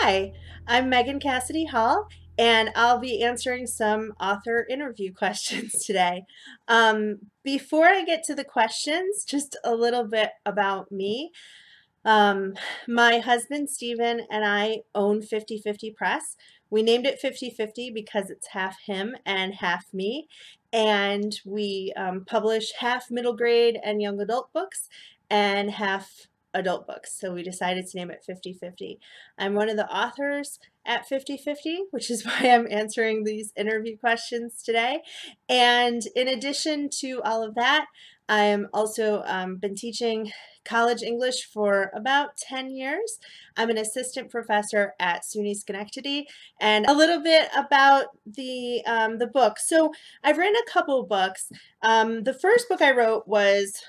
Hi, I'm Megan Cassidy-Hall, and I'll be answering some author interview questions today. Before I get to the questions, just a little bit about me. Um, my husband Stephen and I own 50/50 Press. We named it 50/50 because it's half him and half me, and we publish half middle grade and young adult books and half adult books. So we decided to name it 50/50. I'm one of the authors at 50/50, which is why I'm answering these interview questions today. And in addition to all of that, I'm also been teaching college English for about 10 years. I'm an assistant professor at SUNY Schenectady, and a little bit about the book. So I've written a couple books. The first book I wrote was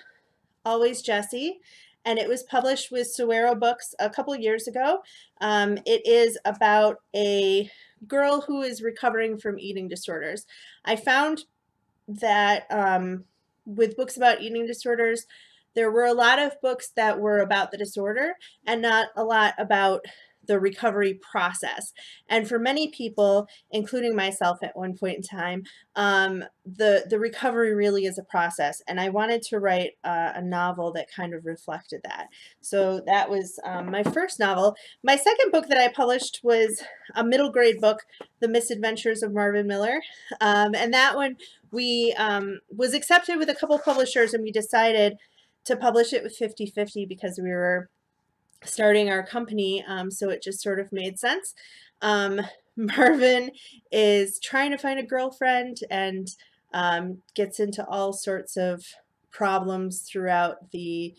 Always Jessie, and it was published with Sewero Books a couple years ago. It is about a girl who is recovering from eating disorders. I found that with books about eating disorders, there were a lot of books that were about the disorder and not a lot about the recovery process. And for many people, including myself at one point in time, the recovery really is a process. And I wanted to write a novel that kind of reflected that. So that was my first novel. My second book that I published was a middle grade book, The Misadventures of Marvin Miller. And that one we was accepted with a couple publishers, and we decided to publish it with 50/50 because we were starting our company, so it just sort of made sense. Marvin is trying to find a girlfriend and gets into all sorts of problems throughout the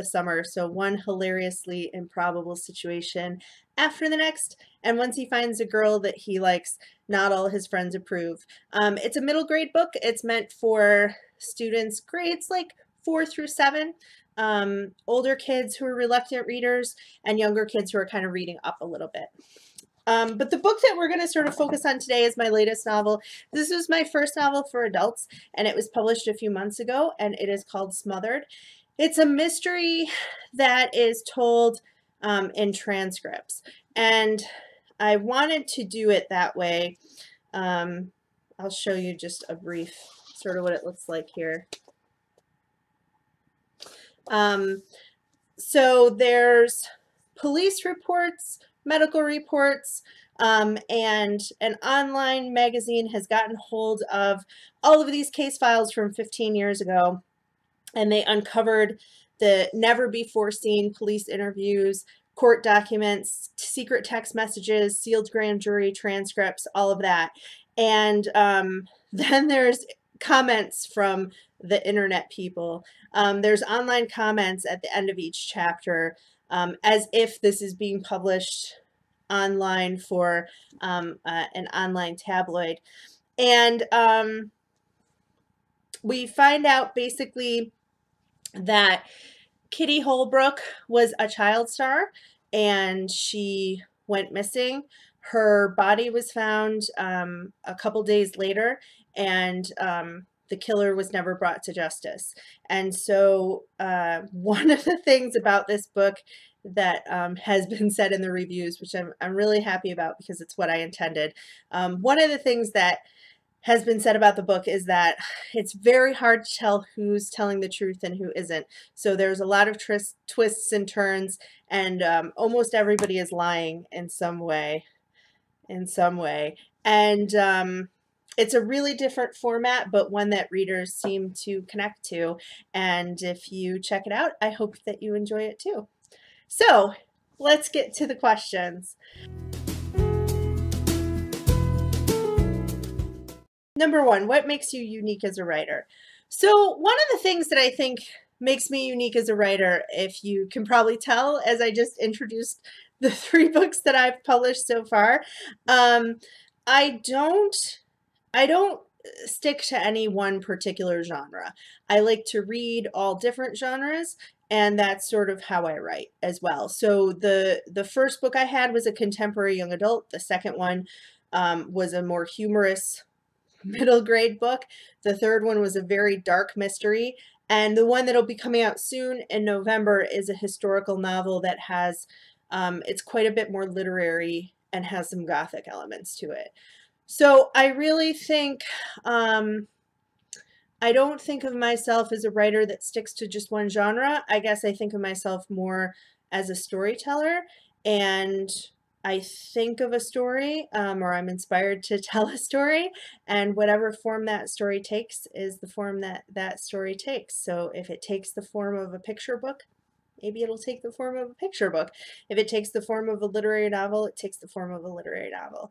summer. So one hilariously improbable situation after the next, and once he finds a girl that he likes, not all his friends approve. It's a middle grade book. It's meant for students grades like 4 through 7, older kids who are reluctant readers, and younger kids who are kind of reading up a little bit. But the book that we're going to sort of focus on today is my latest novel. This was my first novel for adults, and it was published a few months ago, and it is called Smothered. It's a mystery that is told in transcripts, and I wanted to do it that way. I'll show you just a brief sort of what it looks like here. So there's police reports, medical reports, and an online magazine has gotten hold of all of these case files from 15 years ago, and they uncovered the never-before-seen police interviews, court documents, secret text messages, sealed grand jury transcripts, all of that. And then there's comments from the internet people. There's online comments at the end of each chapter, as if this is being published online for an online tabloid. And we find out basically that Kitty Holbrook was a child star, and she went missing. Her body was found a couple days later, and the killer was never brought to justice. And so one of the things about this book that has been said in the reviews, which I'm really happy about because it's what I intended. One of the things that has been said about the book is that it's very hard to tell who's telling the truth and who isn't. So there's a lot of twists and turns, and almost everybody is lying in some way. And it's a really different format, but one that readers seem to connect to. And if you check it out, I hope that you enjoy it too. So let's get to the questions. Number one, what makes you unique as a writer? So one of the things that I think makes me unique as a writer, if you can probably tell as I just introduced the 3 books that I've published so far, I don't stick to any one particular genre. I like to read all different genres, and that's sort of how I write as well. So the first book I had was a contemporary young adult. The second one was a more humorous middle grade book. The third one was a very dark mystery. And the one that'll be coming out soon in November is a historical novel that has It's quite a bit more literary and has some gothic elements to it. So I really think I don't think of myself as a writer that sticks to just one genre. I guess I think of myself more as a storyteller, and I think of a story, or I'm inspired to tell a story, and whatever form that story takes is the form that that story takes. So if it takes the form of a picture book, maybe it'll take the form of a picture book. If it takes the form of a literary novel, it takes the form of a literary novel.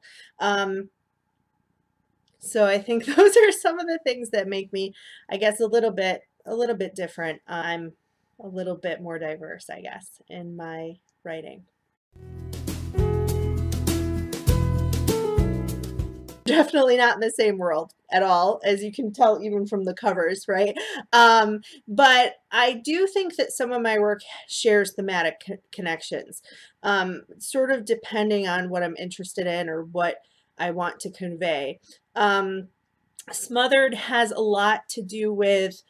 So I think those are some of the things that make me, I guess, a little bit different. I'm a little bit more diverse, I guess, in my writing. Definitely not in the same world at all, as you can tell even from the covers, right? But I do think that some of my work shares thematic connections, sort of depending on what I'm interested in or what I want to convey. Smothered has a lot to do with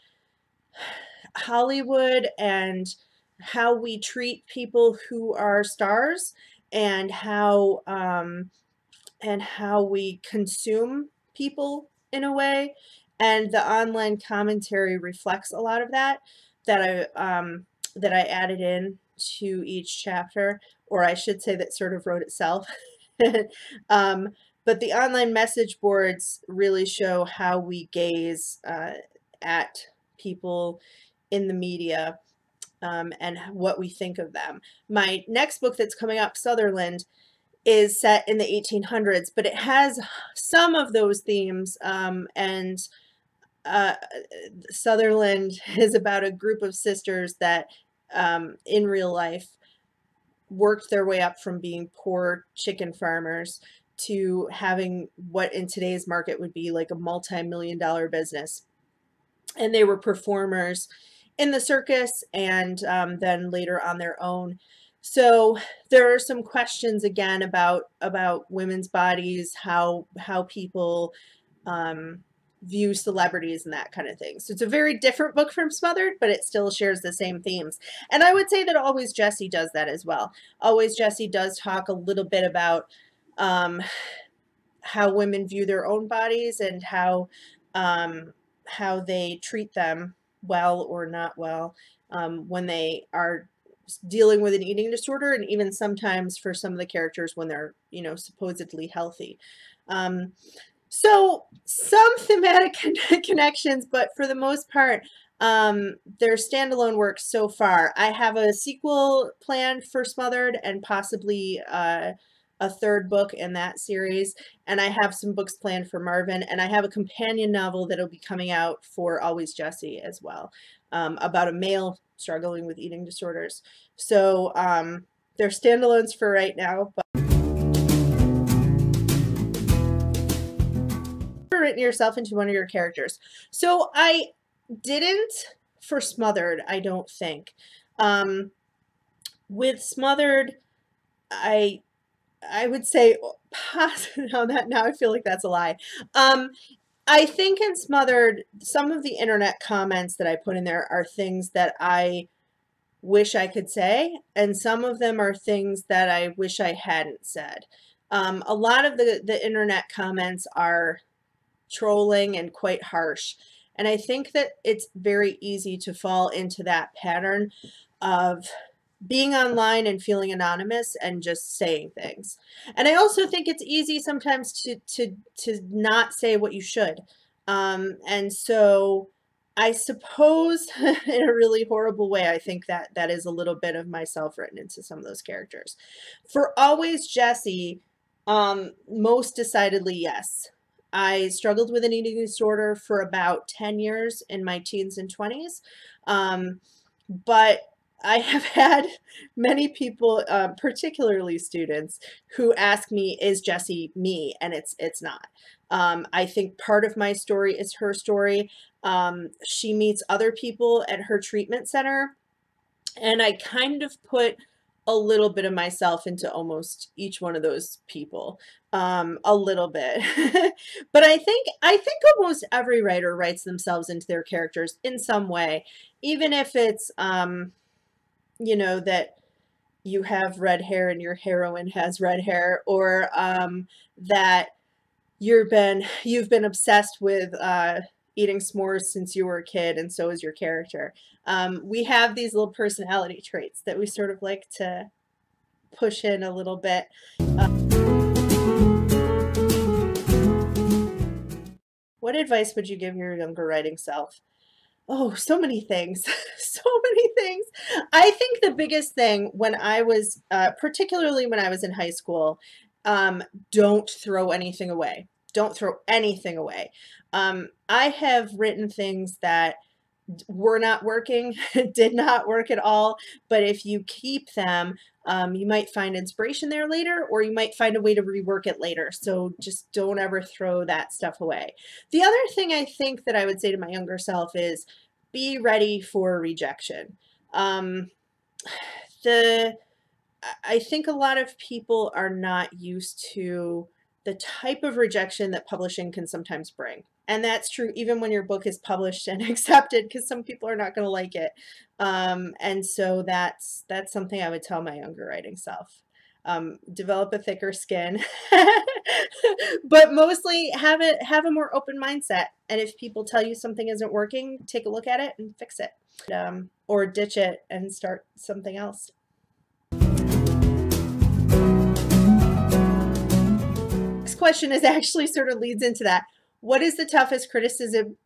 Hollywood and how we treat people who are stars, and how we consume people in a way. And the online commentary reflects a lot of that that I added in to each chapter, or I should say that sort of wrote itself. um, but the online message boards really show how we gaze at people in the media, and what we think of them. My next book that's coming up, Sutherland, is set in the 1800s, but it has some of those themes, and Sutherland is about a group of sisters that in real life worked their way up from being poor chicken farmers to having what in today's market would be like a multi-million-dollar business. And they were performers in the circus, and then later on their own. So there are some questions again about women's bodies, how people view celebrities and that kind of thing. So it's a very different book from Smothered, but it still shares the same themes. And I would say that Always Jessie does that as well. Always Jessie does talk a little bit about how women view their own bodies, and how they treat them well or not well when they are dealing with an eating disorder, and even sometimes for some of the characters when they're, supposedly healthy. So some thematic connections, but for the most part, they're standalone works so far. I have a sequel planned for Smothered, and possibly a third book in that series, and I have some books planned for Marvin, and I have a companion novel that'll be coming out for Always Jessie as well, about a male struggling with eating disorders. So they're standalones for right now, but written yourself into one of your characters. So I didn't for Smothered, I don't think. With Smothered, I would say, now I feel like that's a lie. I think in Smothered, some of the internet comments that I put in there are things that I wish I could say, and some of them are things that I wish I hadn't said. A lot of the internet comments are trolling and quite harsh, and I think that it's very easy to fall into that pattern of being online and feeling anonymous and just saying things. And I also think it's easy sometimes to not say what you should. And so I suppose in a really horrible way, I think that that is a little bit of myself written into some of those characters. For Always Jessie, most decidedly, yes. I struggled with an eating disorder for about 10 years in my teens and 20s. But I have had many people, particularly students, who ask me, is Jessie me? And it's not. I think part of my story is her story. She meets other people at her treatment center, and I kind of put a little bit of myself into almost each one of those people, a little bit. But I think almost every writer writes themselves into their characters in some way, even if it's that you have red hair and your heroine has red hair, or that you've been obsessed with eating s'mores since you were a kid, and so is your character. We have these little personality traits that we sort of like to push in a little bit. What advice would you give your younger writing self? Oh, so many things. So many things. I think the biggest thing when I was, particularly when I was in high school, don't throw anything away. Don't throw anything away. I have written things that were not working, did not work at all, but if you keep them, you might find inspiration there later, or you might find a way to rework it later. So just don't ever throw that stuff away. The other thing I think that I would say to my younger self is be ready for rejection. I think a lot of people are not used to the type of rejection that publishing can sometimes bring. And that's true even when your book is published and accepted, because some people are not going to like it. And so that's something I would tell my younger writing self. Develop a thicker skin, but mostly have a more open mindset. And if people tell you something isn't working, take a look at it and fix it, or ditch it and start something else. Next question is actually sort of leads into that. What is the toughest criticism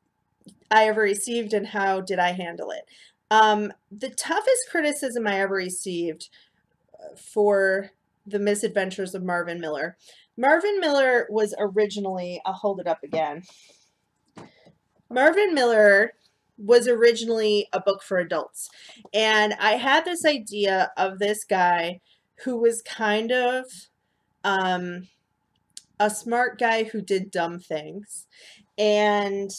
I ever received, and how did I handle it? The toughest criticism I ever received for the Misadventures of Marvin Miller. Marvin Miller was originally, I'll hold it up again. Marvin Miller was originally a book for adults. And I had this idea of this guy who was kind of a smart guy who did dumb things. And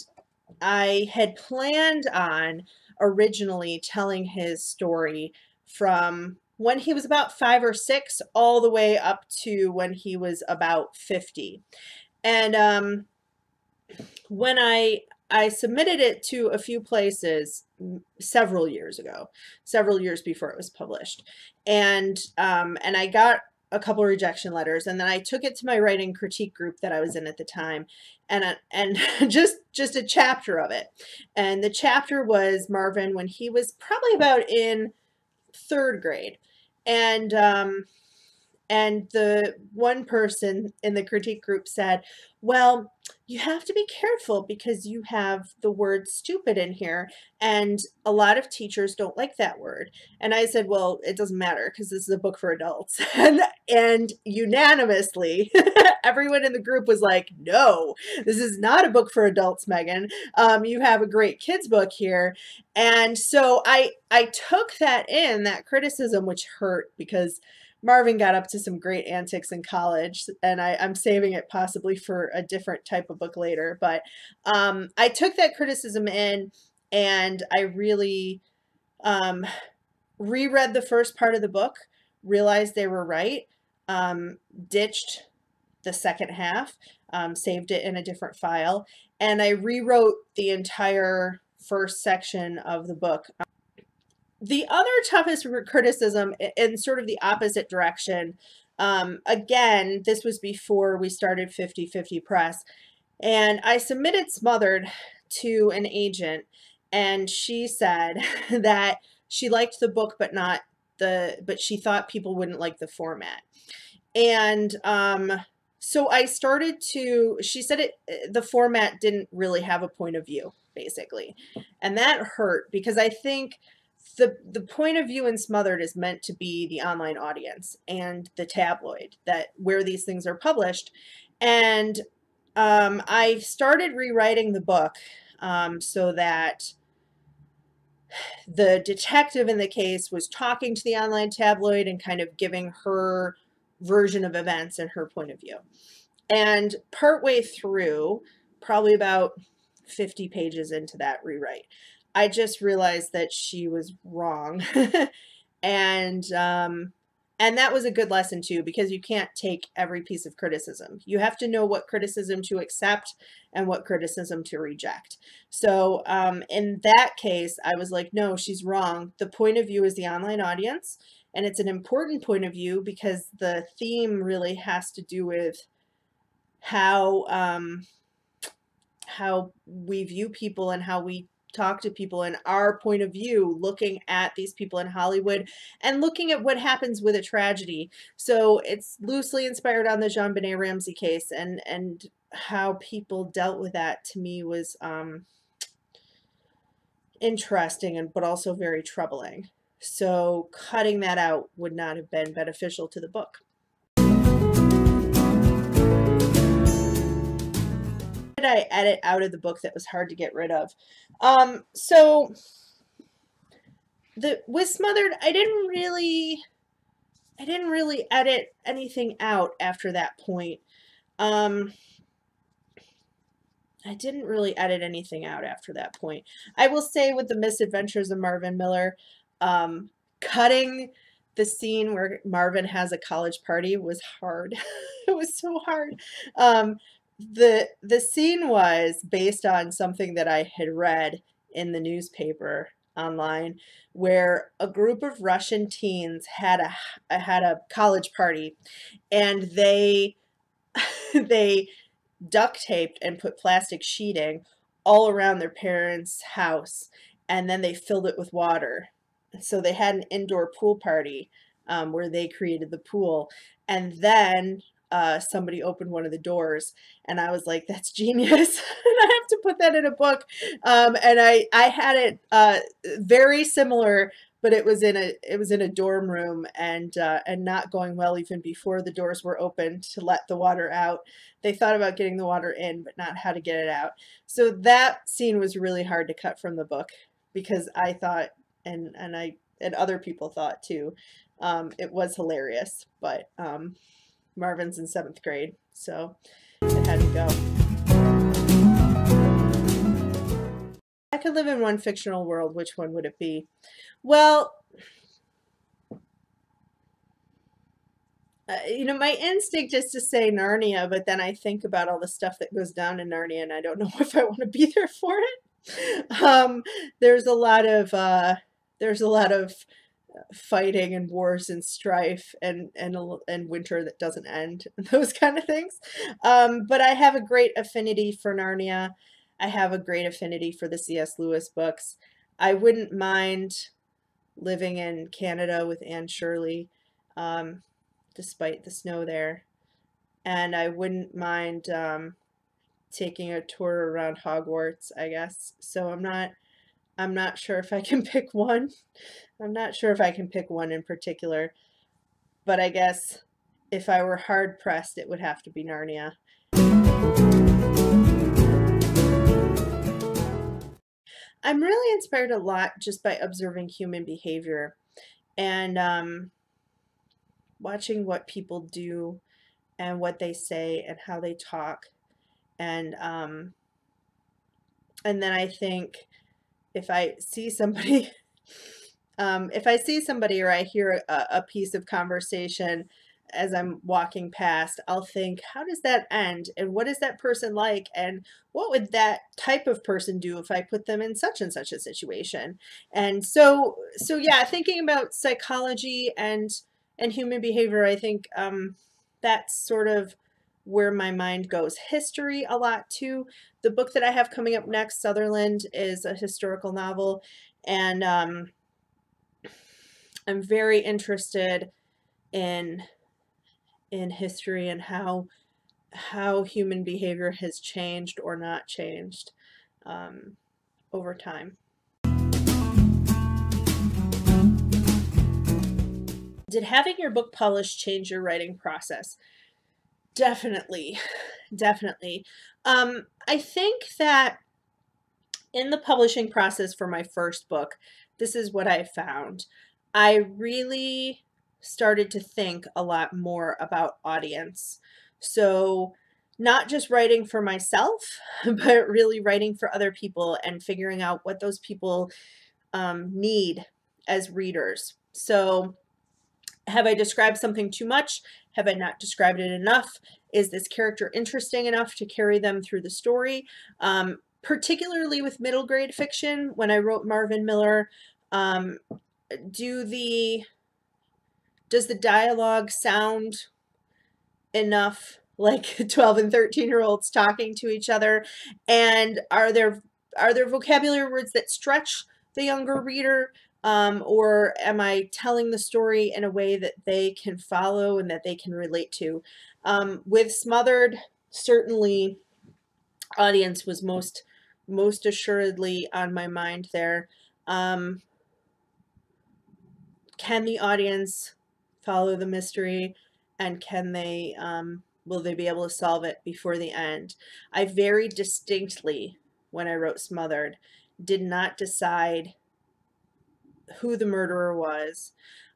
I had planned on originally telling his story from when he was about 5 or 6 all the way up to when he was about 50. And when I submitted it to a few places several years ago, several years before it was published, and I got a couple rejection letters, and then I took it to my writing critique group that I was in at the time, and just a chapter of it. And the chapter was Marvin when he was probably about in 3rd grade. And the one person in the critique group said, well, you have to be careful because you have the word stupid in here, and a lot of teachers don't like that word. And I said, well, it doesn't matter because this is a book for adults. And unanimously, everyone in the group was like, no, this is not a book for adults, Megan. You have a great kids book here. And so I took that criticism, which hurt because Marvin got up to some great antics in college, and I'm saving it possibly for a different type of book later. But I took that criticism in, and I really reread the first part of the book, realized they were right, ditched the second half, saved it in a different file, and I rewrote the entire first section of the book. The other toughest criticism in sort of the opposite direction, again, this was before we started 50/50 Press, and I submitted Smothered to an agent, and she said that she liked the book, but she thought people wouldn't like the format. And so I started to, she said the format didn't really have a point of view, basically. And that hurt because I think the point of view in Smothered is meant to be the online audience and the tabloid where these things are published. And I started rewriting the book so that the detective in the case was talking to the online tabloid and kind of giving her version of events and her point of view. And partway through, probably about 50 pages into that rewrite, I just realized that she was wrong. And that was a good lesson too, because you can't take every piece of criticism. You have to know what criticism to accept and what criticism to reject. So in that case, I was like, no, she's wrong. The point of view is the online audience, and it's an important point of view because the theme really has to do with how we view people and how we talk to people and our point of view, looking at these people in Hollywood and looking at what happens with a tragedy. So it's loosely inspired on the JonBenet Ramsey case, and how people dealt with that to me was interesting and but also very troubling. So cutting that out would not have been beneficial to the book. Did I edit out of the book that was hard to get rid of? So with Smothered, I didn't really edit anything out after that point. I didn't really edit anything out after that point. I will say with the Misadventures of Marvin Miller, cutting the scene where Marvin has a college party was hard. It was so hard. The scene was based on something that I had read in the newspaper online, where a group of Russian teens had a college party, and they duct taped and put plastic sheeting all around their parents' house, and then they filled it with water. So they had an indoor pool party where they created the pool, and then somebody opened one of the doors, and I was like, that's genius. And I have to put that in a book. And I had it very similar, but it was in a dorm room, and not going well even before the doors were opened to let the water out. They thought about getting the water in, but not how to get it out. So that scene was really hard to cut from the book, because I thought, and other people thought too, it was hilarious, but Marvin's in 7th grade, so it had to go. I could live in one fictional world, which one would it be? Well, you know, my instinct is to say Narnia, but then I think about all the stuff that goes down in Narnia, and I don't know if I want to be there for it. There's a lot of fighting and wars and strife and winter that doesn't end, and those kind of things. But I have a great affinity for Narnia. I have a great affinity for the C.S. Lewis books. I wouldn't mind living in Canada with Anne Shirley, despite the snow there. And I wouldn't mind taking a tour around Hogwarts, I guess. So I'm not sure if I can pick one. I'm not sure if I can pick one in particular. But I guess if I were hard pressed, it would have to be Narnia. I'm really inspired a lot just by observing human behavior and watching what people do and what they say and how they talk. And then I think if I see somebody, or I hear a piece of conversation as I'm walking past, I'll think, how does that end? And what is that person like? And what would that type of person do if I put them in such and such a situation? And so yeah, thinking about psychology and human behavior, I think that's sort of where my mind goes. History a lot too. The book that I have coming up next, Sutherland, is a historical novel, and I'm very interested in history and how human behavior has changed or not changed over time. Did having your book published change your writing process? Definitely, definitely. I think that in the publishing process for my first book, this is what I found. I really started to think a lot more about audience. So not just writing for myself, but really writing for other people and figuring out what those people need as readers. So have I described something too much? Have I not described it enough? Is this character interesting enough to carry them through the story? Particularly with middle grade fiction, when I wrote Marvin Miller, do the Does the dialogue sound enough like 12 and 13-year-olds talking to each other? And are there vocabulary words that stretch the younger reader? Or am I telling the story in a way that they can follow and that they can relate to? With Smothered, certainly audience was most assuredly on my mind there. Can the audience follow the mystery, and can they will they be able to solve it before the end? I very distinctly, when I wrote Smothered, did not decide who the murderer was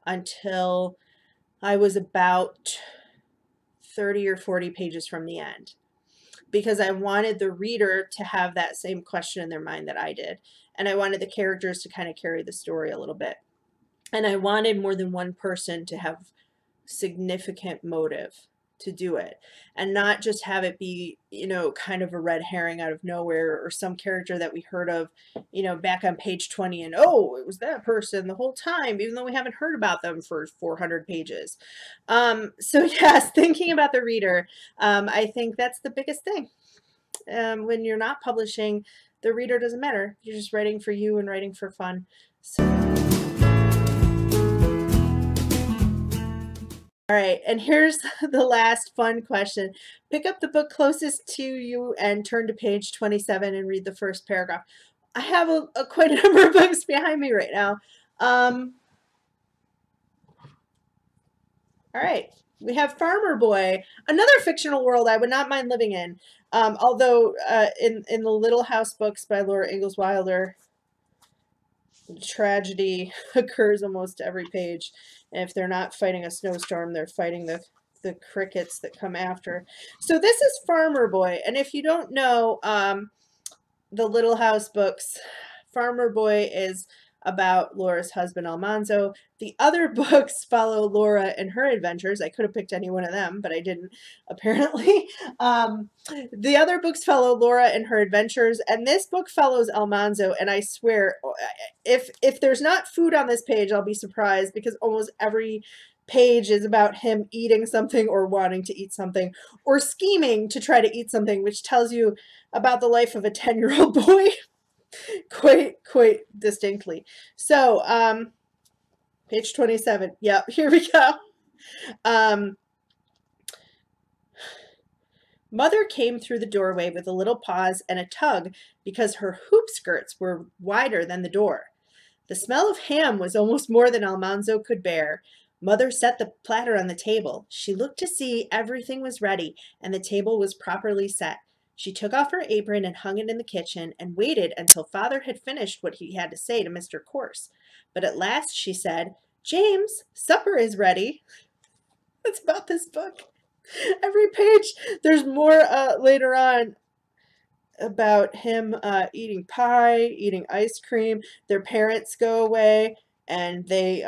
until I was about 30 or 40 pages from the end, because I wanted the reader to have that same question in their mind that I did, and I wanted the characters to kind of carry the story a little bit. And I wanted more than one person to have significant motive to do it, and not just have it be, you know, kind of a red herring out of nowhere, or some character that we heard of, you know, back on page 20, and oh, it was that person the whole time, even though we haven't heard about them for 400 pages. So yes, thinking about the reader, I think that's the biggest thing. When you're not publishing, the reader doesn't matter. You're just writing for you and writing for fun. So all right, and here's the last fun question. Pick up the book closest to you and turn to page 27 and read the first paragraph. I have quite a number of books behind me right now. All right, we have Farmer Boy, another fictional world I would not mind living in. Although in the Little House books by Laura Ingalls Wilder, tragedy occurs almost every page. And if they're not fighting a snowstorm, they're fighting the crickets that come after. So this is Farmer Boy. And if you don't know the Little House books, Farmer Boy is about Laura's husband Almanzo. The other books follow Laura and her adventures. I could have picked any one of them, but I didn't, apparently. The other books follow Laura and her adventures, and this book follows Almanzo. And I swear, if there's not food on this page, I'll be surprised, because almost every page is about him eating something or wanting to eat something or scheming to try to eat something, which tells you about the life of a 10-year-old boy quite distinctly. So page 27. Yep, here we go. Mother came through the doorway with a little pause and a tug because her hoop skirts were wider than the door. The smell of ham was almost more than Almanzo could bear. Mother set the platter on the table. She looked to see everything was ready and the table was properly set. She took off her apron and hung it in the kitchen and waited until Father had finished what he had to say to Mr. Corse. But at last she said, "James, supper is ready." That's about this book. Every page, there's more later on about him eating pie, eating ice cream. Their parents go away, and they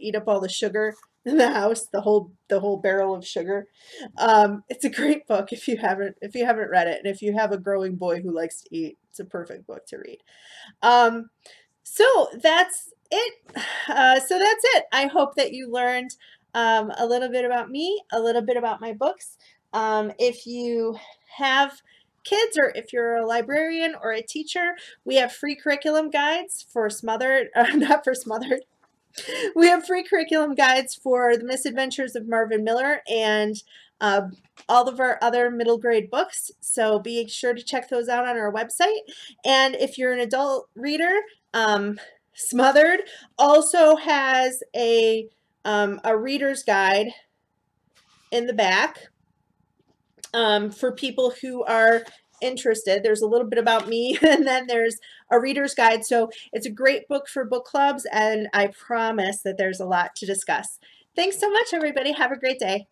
eat up all the sugar in the house, the whole barrel of sugar. It's a great book if you haven't read it, and if you have a growing boy who likes to eat, it's a perfect book to read. So that's it. I hope that you learned a little bit about me, a little bit about my books. If you have kids, or if you're a librarian or a teacher, we have free curriculum guides for Smothered, not for Smothered. We have free curriculum guides for the Misadventures of Marvin Miller and all of our other middle grade books. So be sure to check those out on our website. And if you're an adult reader, Smothered also has a reader's guide in the back for people who are interested. There's a little bit about me, and then there's a reader's guide. So it's a great book for book clubs, and I promise that there's a lot to discuss. Thanks so much, everybody. Have a great day.